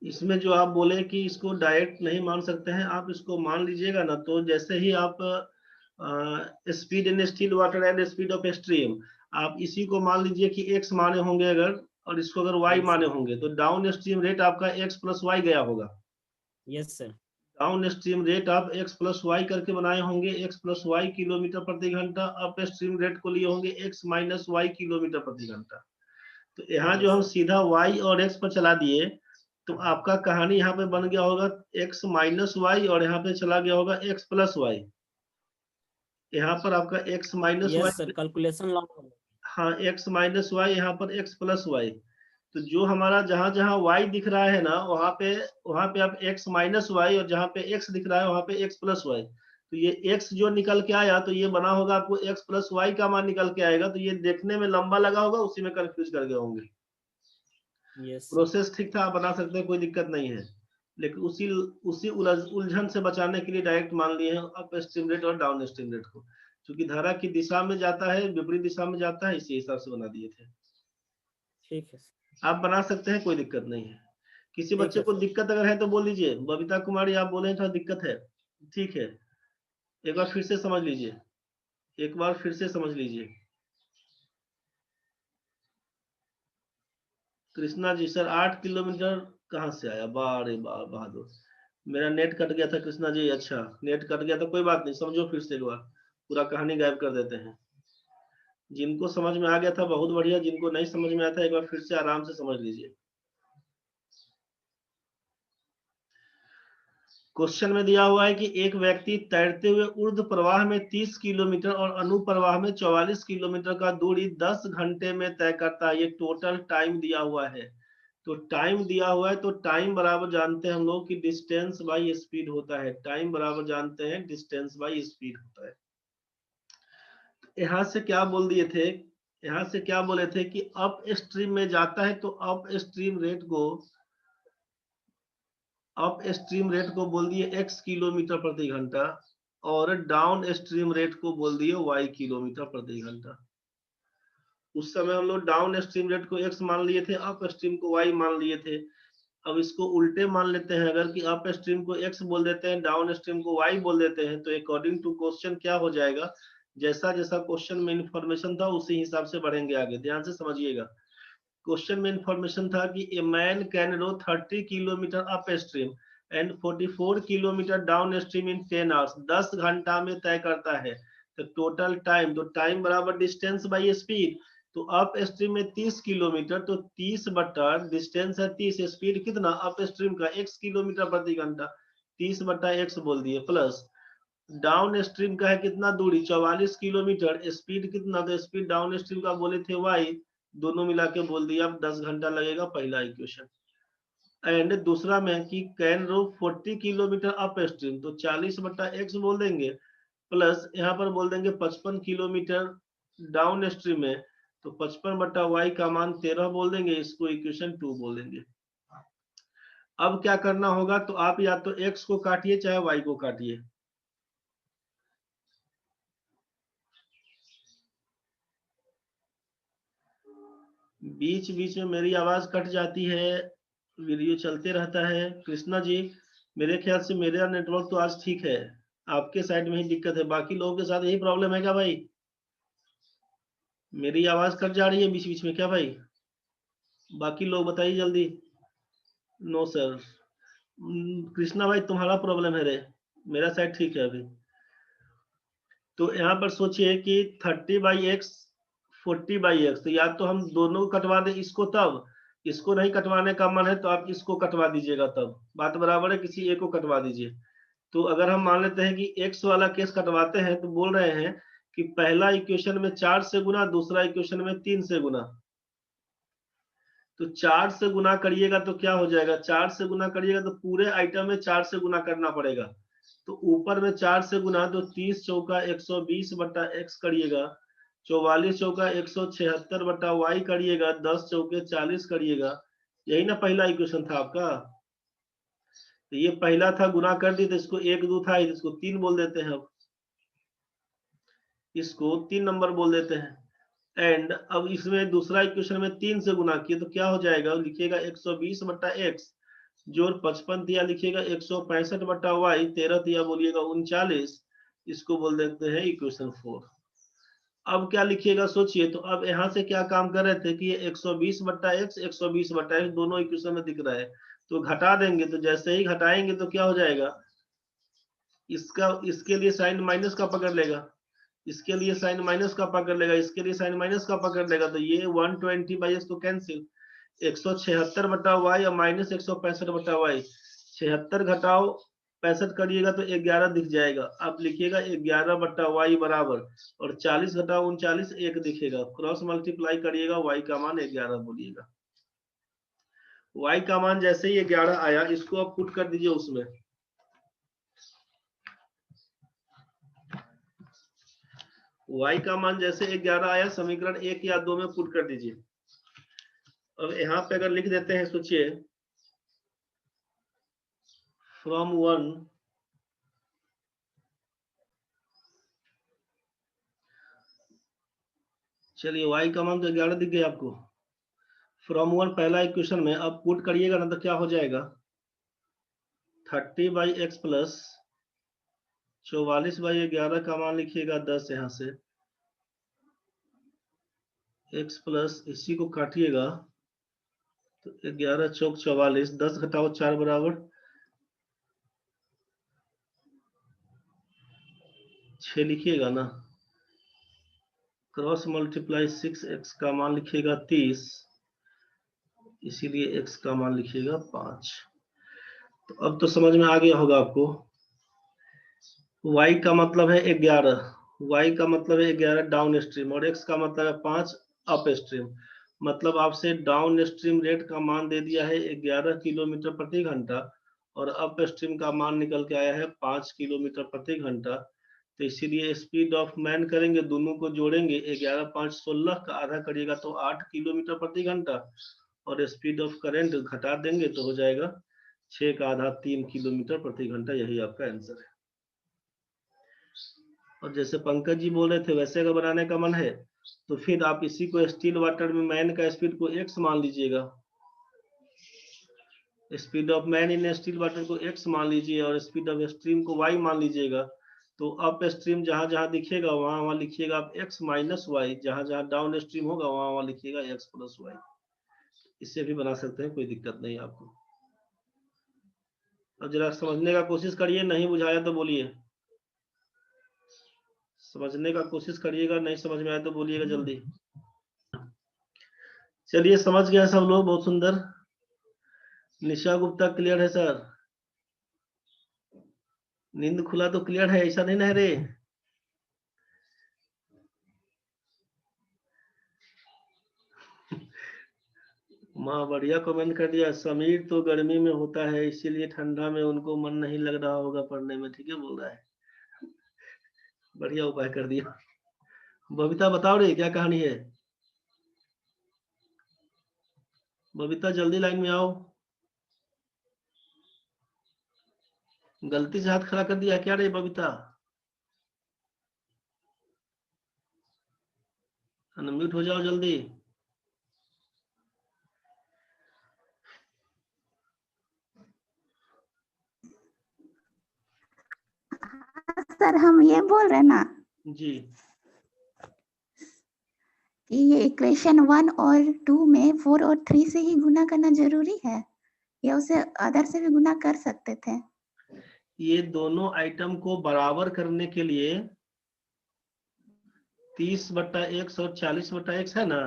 इसमें जो आप बोले कि इसको डायरेक्ट नहीं मान सकते हैं, आप इसको मान लीजिएगा ना, तो जैसे ही आप speed in still water and speed of stream, आप इसी को मान लीजिए कि x माने होंगे अगर, और इसको अगर y यस माने सर, होंगे, तो डाउन स्ट्रीम रेट आपका x प्लस वाई गया होगा। Yes sir, down stream rate आप x प्लस वाई करके बनाए होंगे, x प्लस वाई किलोमीटर प्रति घंटा। अप स्ट्रीम रेट को लिए होंगे x माइनस वाई किलोमीटर प्रति घंटा। तो यहाँ जो यस हम सर, सीधा y और x पर चला दिए, तो आपका कहानी यहाँ पे बन गया होगा x माइनस वाई, और यहाँ पे चला गया होगा x प्लस वाई। यहाँ पर आपका x minus yes sir, y, calculation long हो हाँ x माइनस वाई, यहाँ पर x प्लस वाई। तो जो हमारा जहाँ जहाँ y दिख रहा है ना, वहाँ पे आप x माइनस वाई, और जहाँ पे x दिख रहा है वहाँ पे x प्लस वाई। तो ये x जो निकल के आया, तो ये बना होगा आपको x प्लस वाई का मान निकल के आएगा। तो ये देखने में लंबा लगा होगा, उसी में कंफ्यूज कर गए होंगे। गया। यस सर, प्रोसेस ठीक था, आप बना सकते हैं, कोई दिक्कत नहीं है। लेकिन उसी उसी उलझन से बचाने के लिए डायरेक्ट मान लिए हैं अप स्ट्रीम रेट और डाउन स्ट्रीम रेट को। क्योंकि धारा की दिशा में जाता है, विपरीत दिशा में जाता है, इसी हिसाब से बना दिए थे। ठीक है, आप बना सकते हैं, कोई दिक्कत नहीं है। किसी ठीक बच्चे है को सर। दिक्कत अगर है तो बोल लीजिए। बबीता कुमारी आप बोले थोड़ा दिक्कत है, ठीक है, एक बार फिर से समझ लीजिए, एक बार फिर से समझ लीजिए। कृष्णा जी सर 8 किलोमीटर कहाँ से आया, बारे बहादुर, मेरा नेट कट गया था कृष्णा जी। अच्छा, नेट कट गया था, कोई बात नहीं, समझो फिर से एक बार, पूरा कहानी गायब कर देते हैं। जिनको समझ में आ गया था बहुत बढ़िया, जिनको नहीं समझ में आया था एक बार फिर से आराम से समझ लीजिए। क्वेश्चन में दिया हुआ है कि एक व्यक्ति तैरते हुए ऊर्ध्व प्रवाह में 30 किलोमीटर और अनुप्रवाह में 44 किलोमीटर का दूरी 10 घंटे में तय करता है। ये टोटल टाइम दिया हुआ है। तो टाइम दिया हुआ है, तो टाइम बराबर जानते हैं हम लोग कि डिस्टेंस बाई स्पीड होता है। टाइम बराबर जानते हैं डिस्टेंस बाई स्पीड होता है। यहाँ से क्या बोल दिए थे, यहाँ से क्या बोले थे कि अप स्ट्रीम में जाता है, तो अप स्ट्रीम रेट को, अप स्ट्रीम रेट को बोल दिए x किलोमीटर प्रति घंटा, और डाउन स्ट्रीम रेट को बोल दिए y किलोमीटर प्रति घंटा। उस समय हम लोग डाउन स्ट्रीम रेट को x मान लिए थे, अप स्ट्रीम को y मान लिए थे। अब इसको उल्टे मान लेते हैं, अगर कि अप स्ट्रीम को x बोल देते हैं, डाउन स्ट्रीम को y बोल देते हैं, तो अकॉर्डिंग टू क्वेश्चन क्या हो जाएगा, जैसा जैसा क्वेश्चन में इंफॉर्मेशन था उसी हिसाब से बढ़ेंगे आगे। ध्यान से समझिएगा। क्वेश्चन में इंफॉर्मेशन था कि a man can row 30 kilometre up stream and 44 kilometre down stream in 10 hours. 10 घंटा में तय करता है। तो टोटल टाइम, तो टाइम बराबर डिस्टेंस बाई स्पीड। तो अप स्ट्रीम में 30 किलोमीटर, तो 30 बटा डिस्टेंस है 30, स्पीड कितना अप स्ट्रीम का x किलोमीटर प्रति घंटा, 30 बटा x बोल दिए, प्लस डाउन स्ट्रीम का है कितना दूरी 44 किलोमीटर, स्पीड कितना, तो स्पीड डाउन स्ट्रीम का बोले थे y, दोनों मिला के बोल दिया। अब 10 घंटा लगेगा, पहला इक्वेशन। एंड दूसरा में कि can row 40 kilometre up stream, तो 40 बट्टा x बोल देंगे, प्लस यहाँ पर बोल देंगे 55 किलोमीटर डाउन स्ट्रीम में, तो 55 बट्टा y का मान 13 बोल देंगे, इसको इक्वेशन 2 बोल देंगे। अब क्या करना होगा, तो आप या तो x को काटिए चाहे y को काटिए। बीच बीच में मेरी आवाज कट जाती है, वीडियो चलते रहता है। कृष्णा जी, मेरे ख्याल से मेरा नेटवर्क तो आज ठीक है, आपके साइड में ही दिक्कत है, बाकी लोगों के साथ यही प्रॉब्लम है क्या भाई? मेरी आवाज कट जा रही है बीच बीच में क्या भाई? बाकी लोग बताइए जल्दी। No sir. कृष्णा भाई तुम्हारा प्रॉब्लम है रे, मेरा साइड ठीक है अभी। तो यहाँ पर सोचिए कि 30/x 40/x, तो या तो हम दोनों कटवा दें इसको, तब इसको नहीं कटवाने का मन है तो आप इसको कटवा दीजिएगा, तब बात बराबर है, किसी एक को कटवा दीजिए। तो अगर हम मान लेते हैं कि x वाला केस कटवाते हैं, तो बोल रहे हैं कि पहला इक्वेशन में 4 से गुना, दूसरा इक्वेशन में 3 से गुना। तो 4 से गुना करिएगा तो क्या हो जाएगा, 4 से गुना करिएगा तो पूरे आइटम में 4 से गुना करना पड़ेगा। तो ऊपर में 4 से गुना, तो 30 चौका 120 बटा x करिएगा, 44 चौका 176 बटा y करिएगा, 10 चौके 40 करिएगा। यही ना पहला इक्वेशन था आपका। तो ये पहला था, गुना कर दी, तो इसको 1 2 था, इसको 3 बोल देते हैं। अब इसको 3 नंबर बोल देते हैं। एंड अब इसमें दूसरा इक्वेशन में 3 से गुना किए तो क्या हो जाएगा, लिखिएगा 120 बटा x, जो 55 दिया लिखिएगा 165/y, 13 दिया बोलिएगा 39, इसको बोल देते हैं इक्वेशन 4। अब क्या लिखिएगा सोचिए, तो अब यहाँ से क्या काम कर रहे थे कि ये 120/x 120/x दोनों इक्वेशन में दिख रहा है, तो घटा देंगे, तो जैसे ही घटाएंगे तो क्या हो जाएगा, इसका इसके लिए साइन माइनस का पकड़ लेगा, इसके लिए साइन माइनस का पकड़ लेगा, इसके लिए साइन माइनस का पकड़ लेगा, तो ये 120/x तो कैंसिल, 176/y और माइनस 165/y, 76 घटाओ 65 करिएगा तो 11 दिख जाएगा। अब लिखिएगा 11/y बराबर, और 40 घटाओ 39 1 दिखेगा, क्रॉस मल्टीप्लाई करिएगा, y का मान 11 बोलिएगा। y का मान जैसे ही 11 आया, इसको अब पुट कर दीजिए उसमें, y का मान जैसे 11 आया समीकरण 1 या 2 में पुट कर दीजिए। अब यहाँ पे अगर लिख देते हैं, सोचिए फ्रॉम 1 चलिए y का मान तो 11 दिख गया आपको, फ्रॉम 1 पहला इक्वेशन में, अब पुट करिएगा ना तो क्या हो जाएगा, 30/x प्लस 44/11 का मान लिखिएगा 10, यहाँ से x प्लस इसी को काटिएगा तो 11 चौक 44, 10 घटाओ 4 बराबर 6 लिखिएगा ना, क्रॉस मल्टीप्लाई 6x का मान लिखिएगा 30, इसीलिए x का मान लिखिएगा 5। तो अब तो समझ में आ गया होगा आपको, y का मतलब है 11, y का मतलब है 11 डाउन स्ट्रीम, और x का मतलब है 5 अप स्ट्रीम। मतलब आपसे डाउन स्ट्रीम रेट का मान दे दिया है 11 किलोमीटर प्रति घंटा, और अप स्ट्रीम का मान निकल के आया है 5 किलोमीटर प्रति घंटा। तो इसीलिए स्पीड ऑफ मैन करेंगे, दोनों को जोड़ेंगे, 11 5 16 का आधा करिएगा तो 8 किलोमीटर प्रति घंटा, और स्पीड ऑफ करंट घटा देंगे तो हो जाएगा 6 का आधा 3 किलोमीटर प्रति घंटा। यही आपका आंसर है। और जैसे पंकज जी बोल रहे थे वैसे अगर बनाने का मन है तो फिर आप इसी को स्टील वाटर में मैन का स्पीड को x मान लीजिएगा, speed of man in still water को x मान लीजिए, और स्पीड ऑफ स्ट्रीम को y मान लीजिएगा। तो अप स्ट्रीम जहां जहां दिखेगा वहां वहां लिखिएगा आप x माइनस वाई, जहां जहां डाउन स्ट्रीम होगा वहां वहां लिखिएगा x प्लस वाई। इससे भी बना सकते हैं, कोई दिक्कत नहीं आपको। अब जरा समझने का कोशिश करिए, नहीं बुझाया तो बोलिए, समझने का कोशिश करिएगा, नहीं समझ में आया तो बोलिएगा जल्दी। चलिए समझ गए सब लोग, बहुत सुंदर। निशा गुप्ता क्लियर है सर? नींद खुला तो क्लियर है, ऐसा नहीं ना है रे? माँ बढ़िया कमेंट कर दिया, समीर तो गर्मी में होता है इसीलिए ठंडा में उनको मन नहीं लग रहा होगा पढ़ने में, ठीक है बोल रहा है, बढ़िया उपाय कर दिया। बबीता बताओ रे क्या कहानी है, बबीता जल्दी लाइन में आओ। गलती से हाथ खड़ा कर दिया क्या रे बबीता? अनम्यूट हो जाओ जल्दी। सर हम ये बोल रहे हैं ना जी कि ये इक्वेशन 1 और 2 में 4 और 3 से ही गुना करना जरूरी है, या उसे अदर से भी गुना कर सकते थे? ये दोनों आइटम को बराबर करने के लिए 30/x और 40/x है ना,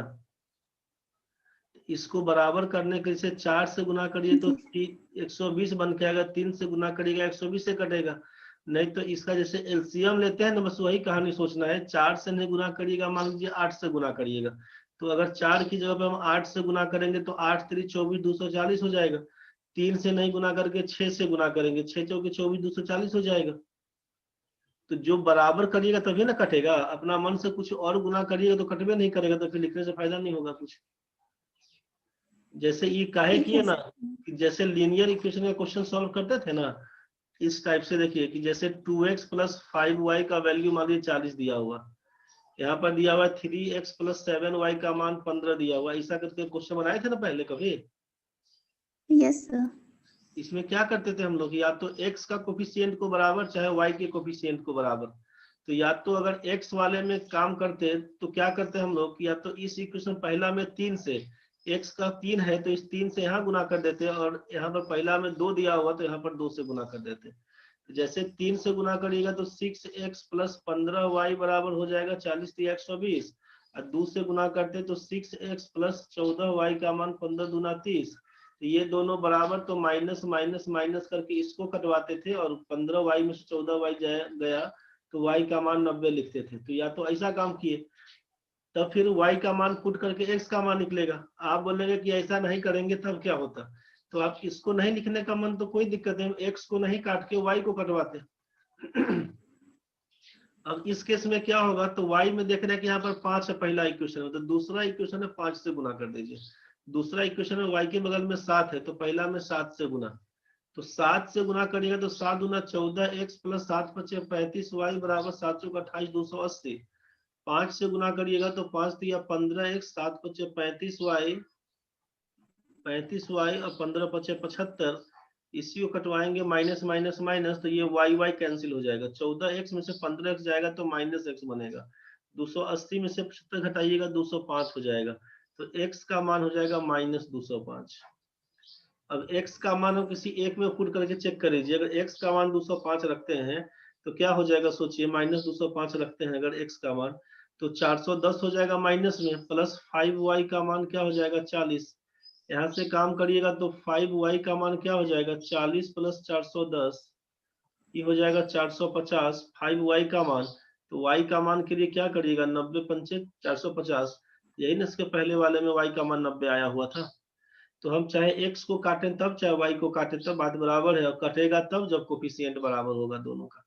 इसको बराबर करने के लिए 4 से गुना करिए तो 120 बन के आएगा, 3 से गुना करिएगा 120 से कटेगा। नहीं तो इसका जैसे एलसीएम लेते हैं ना, बस वही कहानी सोचना है, 4 से नहीं गुना करिएगा, मान लीजिए 8 से गुना करिएगा। तो अगर 4 की जगह पे हम 8 से गुना करेंगे तो 8 3 24 240 हो जाएगा। 3 से नहीं गुना करके 6 से गुना करेंगे, 6 चौके 24 240 हो जाएगा। तो जो बराबर करिएगा तभी ना कटेगा, अपना मन से कुछ और गुना करिएगा तो कटवे नहीं करेगा, तो फिर लिखने से फायदा नहीं होगा कुछ। जैसे ये काहे किए ना कि जैसे लीनियर इक्वेशन का क्वेश्चन सॉल्व करते थे ना, इस टाइप से देखिए कि जैसे 2x प्लस 5y का वैल्यू मान लीजिए 40 दिया हुआ, यहाँ पर दिया हुआ 3x प्लस 7y का मान 15 दिया हुआ, ऐसा करके क्वेश्चन बनाए थे ना पहले कभी? Yes sir. इसमें क्या करते थे हम लोग, या तो x का कोफिशिएंट को बराबर चाहे y के कोफिशिएंट को बराबर। तो या तो अगर x वाले में काम करते तो क्या करते हम लोग, या तो इस इक्वेशन पहला में 3 से, x का 3 है तो इस 3 से यहाँ गुना कर देते, और यहाँ पर पहला में 2 दिया हुआ तो यहाँ पर 2 से गुना कर देते। तो जैसे 3 से गुना करिएगा तो 6x प्लस 15y बराबर हो जाएगा 40 × 120, और 2 से गुना करते तो 6x प्लस 14y का मान 15 दूना 30। तो ये दोनों बराबर, तो माइनस माइनस माइनस करके इसको कटवाते थे, और 15y में से 14y गया तो y का मान 90 लिखते थे। तो या तो ऐसा काम किए, तब फिर y का मान पुट करके x का मान निकलेगा। आप बोलेंगे कि ऐसा नहीं करेंगे तब क्या होता, तो आप इसको नहीं लिखने का मन तो कोई दिक्कत नहीं, x को नहीं काट के y को कटवाते। अब इस केस में क्या होगा, तो y में देख रहे हैं कि यहाँ पर 5 है पहला इक्वेशन, तो दूसरा इक्वेशन है 5 से गुना कर दीजिए। दूसरा इक्वेशन में y के बगल में 7 है, तो पहला में 7 से गुना, तो 7 से गुना करिएगा तो 7 दूना 14x प्लस 7 × 5 = 35y बराबर 7 × 28 280। 5 से गुना करिएगा तो 5 दिया 15x, 7 × 5 = 35y और 15 × 5 = 75। इसी को कटवाएंगे माइनस माइनस माइनस, तो ये y कैंसिल हो जाएगा। 14x में से 15x जाएगा तो -x बनेगा। 280 में से 75 घटाइएगा 205 हो जाएगा, तो x का मान हो जाएगा -205। अब x का मान हम किसी एक में पुट करके चेक कर लीजिए। अगर x का मान 205 रखते हैं तो क्या हो जाएगा, सोचिए, -205 रखते हैं अगर x का मान, तो 410 हो जाएगा माइनस में, प्लस 5y का मान क्या हो जाएगा 40। यहाँ से काम करिएगा तो 5y का मान क्या हो जाएगा 40 प्लस 410, ये हो जाएगा 450। 5y का मान, तो y का मान के लिए क्या करिएगा 90 पंचे 450, यही ना इसके पहले वाले में y का मान 90 आया हुआ था। तो हम चाहे x को काटें तब चाहे y को काटें तब बात बराबर है, और कटेगा तब जब कोफिशिएंट बराबर होगा दोनों का।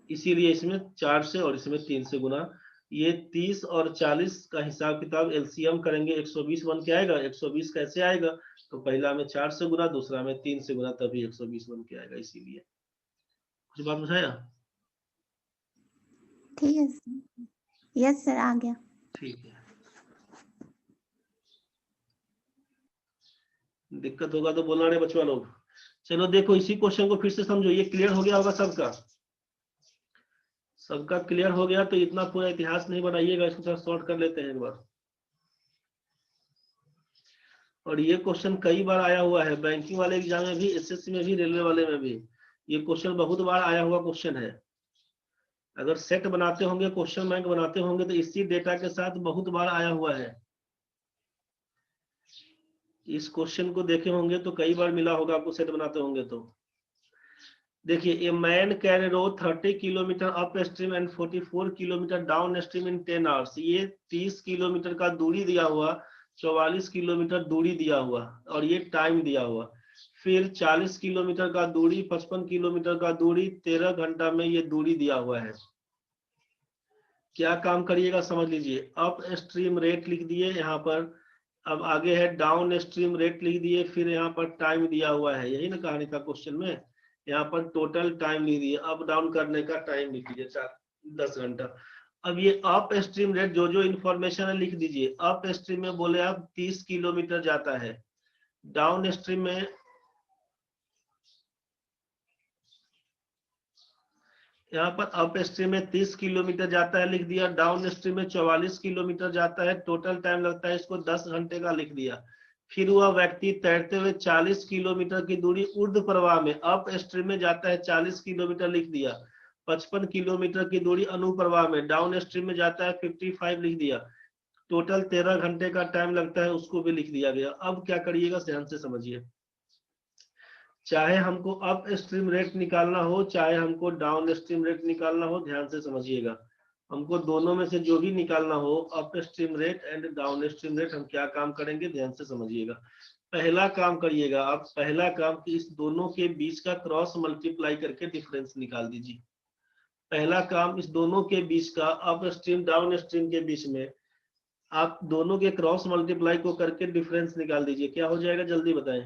इसीलिए इसमें 4 से और इसमें 3 से गुना। ये 30 और 40 का हिसाब किताब एलसीएम करेंगे 120 बन के आएगा। 120 कैसे आएगा, तो पहला में 4 से गुना, दूसरा में 3 से गुना, तभी 120 बन के आएगा। इसीलिए कुछ बात बुझाया? ठीक है सर। यस सर, आ गया। ठीक है, दिक्कत होगा तो बोलना रे बच्चों लोग। चलो देखो, इसी क्वेश्चन को फिर से समझो। ये क्लियर हो गया होगा सबका? सबका क्लियर हो गया तो इतना पूरा इतिहास नहीं बनाइएगा, इसको थोड़ा शॉर्ट कर लेते हैं एक बार। और ये क्वेश्चन कई बार आया हुआ है, बैंकिंग वाले एग्जाम में भी, एसएससी में भी, रेलवे वाले में भी। ये क्वेश्चन बहुत बार आया हुआ क्वेश्चन है। अगर सेट बनाते होंगे, क्वेश्चन बैंक बनाते होंगे, तो इसी डेटा के साथ बहुत बार आया हुआ है। इस क्वेश्चन को देखे होंगे तो कई बार मिला होगा आपको, सेट बनाते होंगे तो। देखिए, a man can row 30 kilometre up stream and 44 kilometre down stream in 10 hours. ये 30 किलोमीटर का दूरी दिया हुआ, 44 किलोमीटर दूरी दिया हुआ, और ये टाइम दिया हुआ। फिर 40 किलोमीटर का दूरी, 55 किलोमीटर का दूरी, 13 घंटा में ये दूरी दिया हुआ है। क्या काम करिएगा समझ लीजिए। अप स्ट्रीम रेट लिख दिए यहाँ पर, अब आगे है डाउन स्ट्रीम रेट लिख दिए, फिर यहाँ पर टाइम दिया हुआ है। यही ना कहानी था क्वेश्चन में। यहाँ पर टोटल टाइम लिख दिए, अप डाउन करने का टाइम लिख दीजिए 10 घंटा। अब ये अप स्ट्रीम रेट जो जो इन्फॉर्मेशन है लिख दीजिए। अप स्ट्रीम में बोले आप 30 किलोमीटर जाता है, डाउन स्ट्रीम में यहाँ पर अप स्ट्रीम में 30 किलोमीटर जाता है लिख दिया, डाउन स्ट्रीम में 44 किलोमीटर जाता है, टोटल टाइम लगता है इसको 10 घंटे का लिख दिया। फिर वह व्यक्ति तैरते हुए 40 किलोमीटर की दूरी ऊर्ध्व प्रवाह में, अप स्ट्रीम में जाता है 40 किलोमीटर लिख दिया। 55 किलोमीटर की दूरी अनुप्रवाह में, डाउन स्ट्रीम में जाता है 55 लिख दिया। टोटल 13 घंटे का टाइम लगता है, उसको भी लिख दिया गया। अब क्या करिएगा ध्यान से समझिए। चाहे हमको अप स्ट्रीम रेट निकालना हो, चाहे हमको डाउन स्ट्रीम रेट निकालना हो, ध्यान से समझिएगा। हमको दोनों में से जो भी निकालना हो, up stream rate and down stream rate, हम क्या काम करेंगे ध्यान से समझिएगा। पहला काम करिएगा आप, पहला काम कि इस दोनों के बीच का क्रॉस मल्टीप्लाई करके डिफरेंस निकाल दीजिए। पहला काम, इस दोनों के बीच का, अप स्ट्रीम डाउन स्ट्रीम के बीच में आप दोनों के क्रॉस मल्टीप्लाई को करके डिफरेंस निकाल दीजिए। क्या हो जाएगा जल्दी बताएं।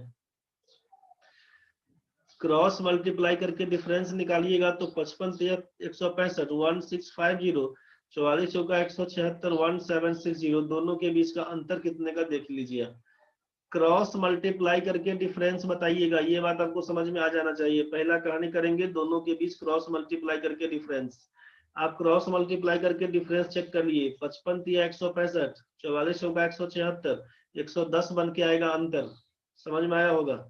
क्रॉस मल्टीप्लाई करके डिफरेंस निकालिएगा तो 55 165 1650, 44 चौका 176 1760, दोनों के बीच का अंतर कितने का देख लीजिए। क्रॉस मल्टीप्लाई करके डिफरेंस बताइएगा। ये बात आपको समझ में आ जाना चाहिए। पहला कहानी करेंगे दोनों के बीच क्रॉस मल्टीप्लाई करके डिफरेंस। आप क्रॉस मल्टीप्लाई करके डिफरेंस चेक कर लिए। 55 दिया 165, 44 होगा 176, 110 बन के आएगा अंतर। समझ में आया होगा?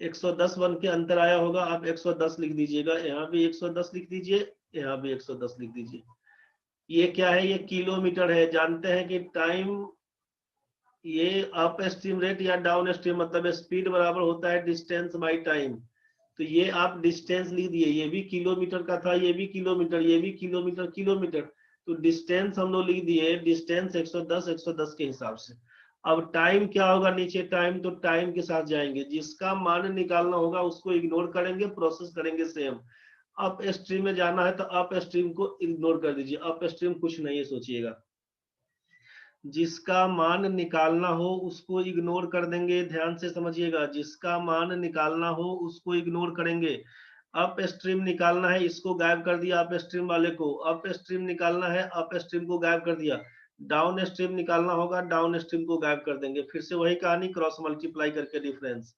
110 बन के अंतर आया होगा। आप 110 लिख दीजिएगा, यहाँ भी 110 लिख दीजिए, यहाँ भी 110 लिख दीजिए। ये क्या है? ये किलोमीटर है। जानते हैं कि टाइम, ये अप स्ट्रीम रेट या डाउन स्ट्रीम मतलब स्पीड बराबर होता है डिस्टेंस बाय टाइम। तो ये आप डिस्टेंस लिख दिए, ये भी किलोमीटर का था, ये भी किलोमीटर, ये भी किलोमीटर, किलोमीटर। तो डिस्टेंस हम लोग लिख दिए, डिस्टेंस 110 110 के हिसाब से। अब टाइम क्या होगा नीचे? टाइम तो टाइम के साथ जाएंगे, जिसका मान निकालना होगा उसको इग्नोर करेंगे, प्रोसेस करेंगे सेम। अप स्ट्रीम में जाना है तो अप स्ट्रीम को इग्नोर कर दीजिए, अप स्ट्रीम कुछ नहीं है, सोचिएगा। जिसका मान निकालना हो उसको इग्नोर कर देंगे, ध्यान से समझिएगा। जिसका मान निकालना हो उसको इग्नोर करेंगे। अप स्ट्रीम निकालना है, इसको गायब कर दिया अप स्ट्रीम वाले को। अप स्ट्रीम निकालना है, अप स्ट्रीम को गायब कर दिया। डाउन स्ट्रीम निकालना होगा, डाउन स्ट्रीम को गायब कर देंगे। फिर से वही कहानी, क्रॉस मल्टीप्लाई करके डिफरेंस।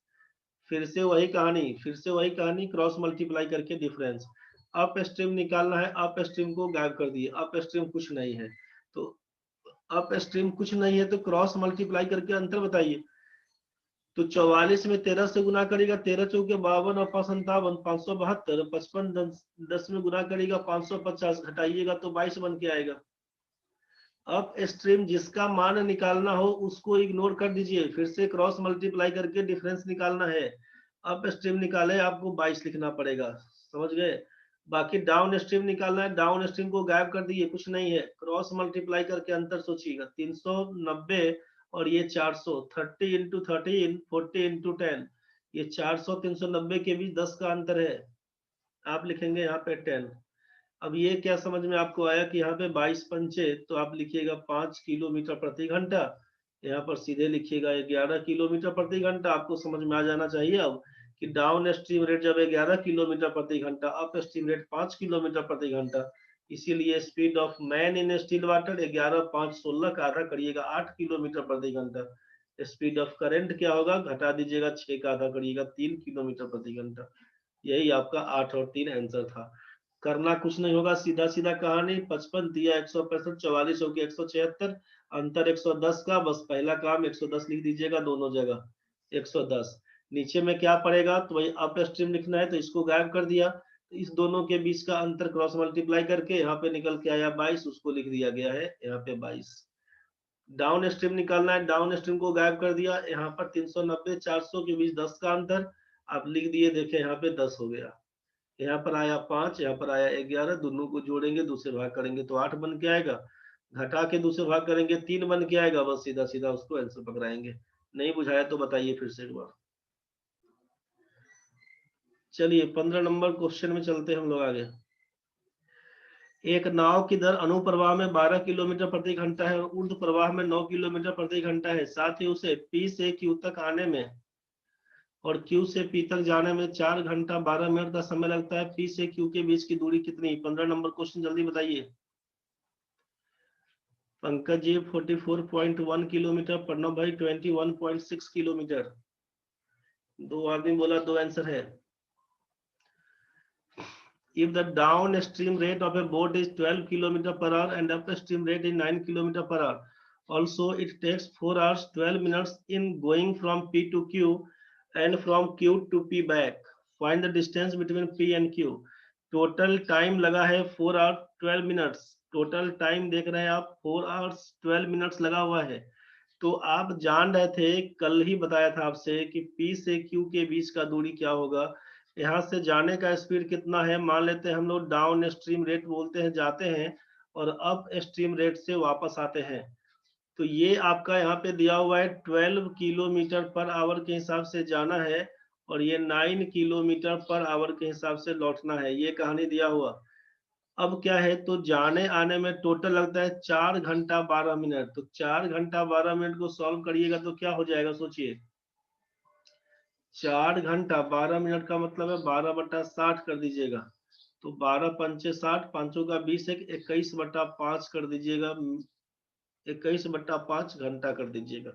फिर से वही कहानी, फिर से वही कहानी, क्रॉस मल्टीप्लाई करके डिफरेंस। अप स्ट्रीम निकालना है, अप स्ट्रीम को गायब कर दिए, अप स्ट्रीम कुछ नहीं है। तो अप स्ट्रीम कुछ नहीं है तो क्रॉस मल्टीप्लाई करके अंतर बताइए। तो 44 में 13 से गुना करेगा, 13 चौके 52 और 5 57, 572। 55 10 में गुना करेगा 550, घटाइएगा तो 22 बन के आएगा। अप स्ट्रीम जिसका मान निकालना हो उसको इग्नोर कर दीजिए, फिर से क्रॉस मल्टीप्लाई करके डिफरेंस निकालना है। अप स्ट्रीम निकाले आपको 22 लिखना पड़ेगा, समझ गए? बाकी डाउन स्ट्रीम निकालना है, डाउन स्ट्रीम को गायब कर दिए, कुछ नहीं है। क्रॉस मल्टीप्लाई करके अंतर सोचिएगा, 390 और ये 400, 30 इंटू 13, 40 इंटू 10। ये 400 390 के बीच 10 का अंतर है, आप लिखेंगे यहाँ पे 10। अब ये क्या समझ में आपको आया कि यहाँ पे 22 पंचे, तो आप लिखिएगा 5 किलोमीटर प्रति घंटा। यहाँ पर सीधे लिखिएगा 11 किलोमीटर प्रति घंटा। आपको समझ में आ जाना चाहिए अब कि डाउन स्ट्रीम रेट जब 11 किलोमीटर प्रति घंटा, अप स्ट्रीम रेट 5 किलोमीटर प्रति घंटा। इसीलिए speed of man in still water 11 5 16 का आधा करिएगा 8 किलोमीटर प्रति घंटा। स्पीड ऑफ करंट क्या होगा? घटा दीजिएगा 6 का आधा करिएगा 3 किलोमीटर प्रति घंटा। यही आपका 8 और 3 आंसर था। करना कुछ नहीं होगा, सीधा सीधा कहानी। 55 दिया 165, 44 हो गया 176, अंतर 110 का। बस पहला काम 110 लिख दीजिएगा दोनों जगह, 110। नीचे में क्या पड़ेगा? तो वही अप स्ट्रीम लिखना है, तो इसको गायब कर दिया। तो इस दोनों के बीच का अंतर क्रॉस मल्टीप्लाई करके यहाँ पे निकल के आया 22, उसको लिख दिया गया है यहाँ पे 22। डाउन स्ट्रीम निकालना है, डाउन स्ट्रीम को गायब कर दिया। यहाँ पर 390 400 के बीच 10 का अंतर आप लिख दिए, देखे यहाँ पे 10 हो गया। यहाँ पर आया 5, यहाँ पर आया 11, दोनों को जोड़ेंगे, दूसरे भाग करेंगे तो 8 बन के आएगा। घटा के दूसरे भाग करेंगे 3 बन के आएगा। बस सीधा सीधा उसको आंसर पकड़ाएंगे। नहीं बुझाया तो बताइए फिर से एक बार। चलिए 15 नंबर क्वेश्चन में चलते हम लोग आगे। एक नाव की दर अनुप्रवाह में 12 किलोमीटर प्रति घंटा है और ऊर्ध्व प्रवाह में 9 किलोमीटर प्रति घंटा है। साथ ही उसे P से Q तक आने में और Q से P तक जाने में 4 घंटा 12 मिनट का समय लगता है। P से Q के बीच की दूरी कितनी? 15 नंबर क्वेश्चन, जल्दी बताइए। पंकज जी 44.1 किलोमीटर, प्रणव भाई 21.6 किलोमीटर। दो आदमी बोला, दो आंसर है। If the downstream rate of a boat is 12 km per hour and upstream rate is 9 km per hour, also it takes 4 hours 12 minutes in going from P to Q and from Q to P back. Find the distance between P and Q. Total time लगा है 4 hours 12 minutes। Total time देख रहे हैं आप, 4 hours 12 minutes लगा हुआ है। तो आप जान रहे थे, कल ही बताया था आपसे कि P से Q के बीच का दूरी क्या होगा। यहाँ से जाने का स्पीड कितना है? मान लेते हैं हम लोग डाउन स्ट्रीम रेट बोलते हैं, जाते हैं और अप स्ट्रीम रेट से वापस आते हैं। तो ये आपका यहाँ पे दिया हुआ है 12 किलोमीटर पर आवर के हिसाब से जाना है और ये 9 किलोमीटर पर आवर के हिसाब से लौटना है। ये कहानी दिया हुआ। अब क्या है, तो जाने आने में टोटल लगता है 4 घंटा 12 मिनट। तो 4 घंटा 12 मिनट को सॉल्व करिएगा तो क्या हो जाएगा, सोचिए। 4 घंटा 12 मिनट का मतलब है 12/60 कर दीजिएगा। तो 12 पंचे 60, पांचों का 20, 21/5 कर दीजिएगा। 21/5 घंटा कर दीजिएगा।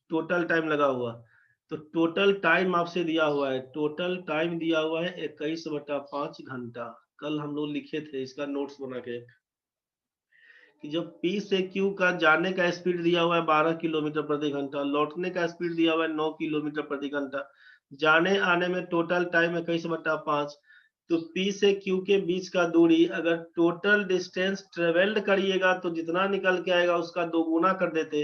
टोटल टाइम लगा हुआ, तो टोटल टाइम आपसे दिया हुआ है, टोटल टाइम दिया हुआ है 21/5 घंटा। कल हम लोग लिखे थे इसका नोट्स बना के कि जब P से Q का जाने का स्पीड दिया हुआ है 12 किलोमीटर प्रति घंटा, लौटने का स्पीड दिया हुआ है 9 किलोमीटर प्रति घंटा, जाने आने में टोटल टाइम 21/5, तो P से Q के बीच का दूरी अगर टोटल डिस्टेंस ट्रेवल्ड करिएगा तो जितना निकल के आएगा उसका 2 गुना कर देते।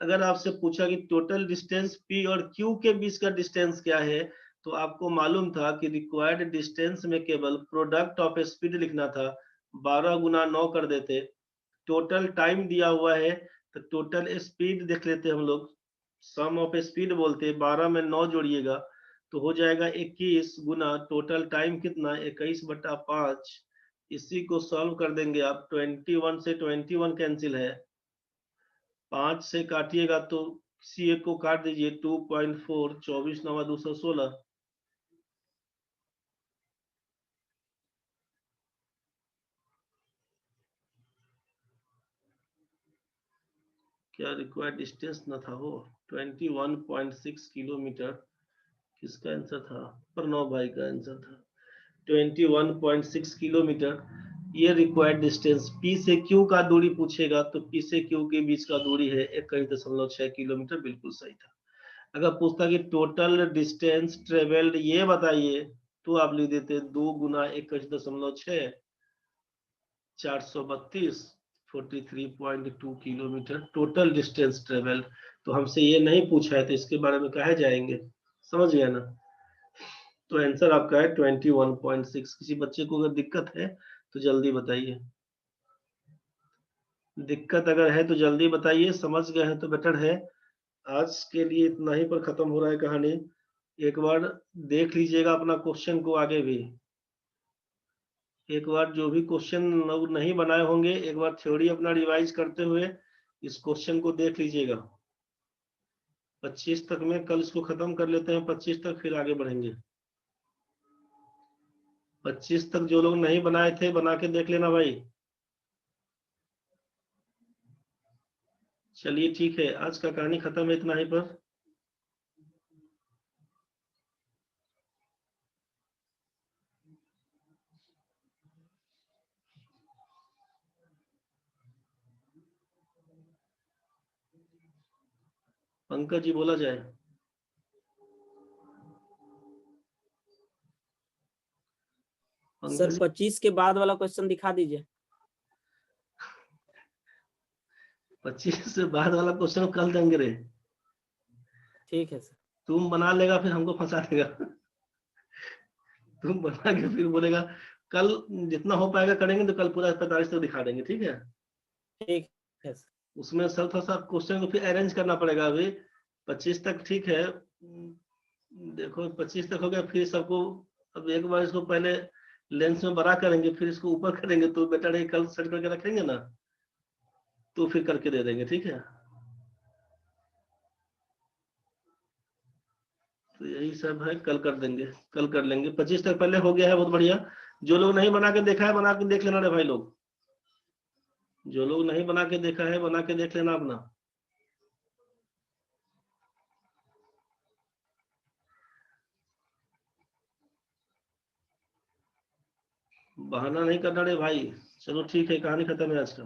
अगर आपसे पूछा कि टोटल डिस्टेंस P और Q के बीच का डिस्टेंस क्या है, तो आपको मालूम था कि रिक्वायर्ड डिस्टेंस में केवल प्रोडक्ट ऑफ स्पीड लिखना था, 12 गुना 9 कर देते। टोटल टाइम दिया हुआ है तो टोटल स्पीड देख लेते हैं हम लोग, सम ऑफ स्पीड बोलते हैं, 12 में 9 जोड़िएगा तो हो जाएगा 21 गुना टोटल टाइम कितना 21/5। इसी को सॉल्व कर देंगे आप, 21 से 21 कैंसिल है, 5 से काटिएगा तो किसी एक को काट दीजिए, 2.4, 24 9 216। क्या रिक्वायर्ड डिस्टेंस न था वो 21.6 किलोमीटर, किसका आंसर था? प्रणव भाई का आंसर था 21.6 किलोमीटर। ये रिक्वायर्ड डिस्टेंस। P से Q का दूरी पूछेगा तो P से Q के बीच का दूरी है 21.6 किलोमीटर, बिल्कुल सही था। अगर पूछता कि टोटल डिस्टेंस ट्रेवल्ड ये बताइए तो आप लिख देते 2 गुना 21.6, 432, 43.2 किलोमीटर टोटल डिस्टेंस ट्रेवल्ड। तो हमसे ये नहीं पूछा है तो इसके बारे में कहे जाएंगे, समझ गया ना? तो आंसर आपका है 21.6। किसी बच्चे को अगर दिक्कत है तो जल्दी बताइए, दिक्कत अगर है तो जल्दी बताइए, समझ गए हैं तो बेटर है। आज के लिए इतना ही पर खत्म हो रहा है कहानी। एक बार देख लीजिएगा अपना क्वेश्चन को आगे भी, एक बार जो भी क्वेश्चन लोग नहीं बनाए होंगे एक बार थ्योरी अपना रिवाइज करते हुए इस क्वेश्चन को देख लीजिएगा। 25 तक में कल इसको खत्म कर लेते हैं, 25 तक फिर आगे बढ़ेंगे। 25 तक जो लोग नहीं बनाए थे बना के देख लेना भाई। चलिए ठीक है, आज का कहानी खत्म है इतना ही पर। पंकज जी बोला जाए। सर 25 के बाद वाला क्वेश्चन दिखा दीजिए। 25 से बाद वाला क्वेश्चन कल देंगे रे। ठीक है सर। तुम बना लेगा फिर हमको फंसा देगा। तुम बना के फिर बोलेगा कल जितना हो पाएगा करेंगे, तो कल पूरा 45 तक दिखा देंगे, ठीक है? ठीक है सर। उसमें सर थोड़ा सा क्वेश्चन को फिर अरेंज करना पड़ेगा। अभी 25 तक ठीक है, देखो 25 तक हो गया, फिर सबको अब एक बार इसको पहले लेंस में बड़ा करेंगे फिर इसको ऊपर करेंगे, तो बेटर है कल सेट करके रखेंगे ना, तो फिर करके दे देंगे, ठीक है? तो यही सब है, कल कर देंगे, कल कर लेंगे। 25 तक पहले हो गया है, बहुत बढ़िया। जो लोग नहीं बना के देखा है बना के देख लेना रे भाई लोग, जो लोग नहीं बना के देखा है बना के देख लेना अपना। बहाना नहीं करना रे भाई। चलो ठीक है, कहानी खत्म है आज का।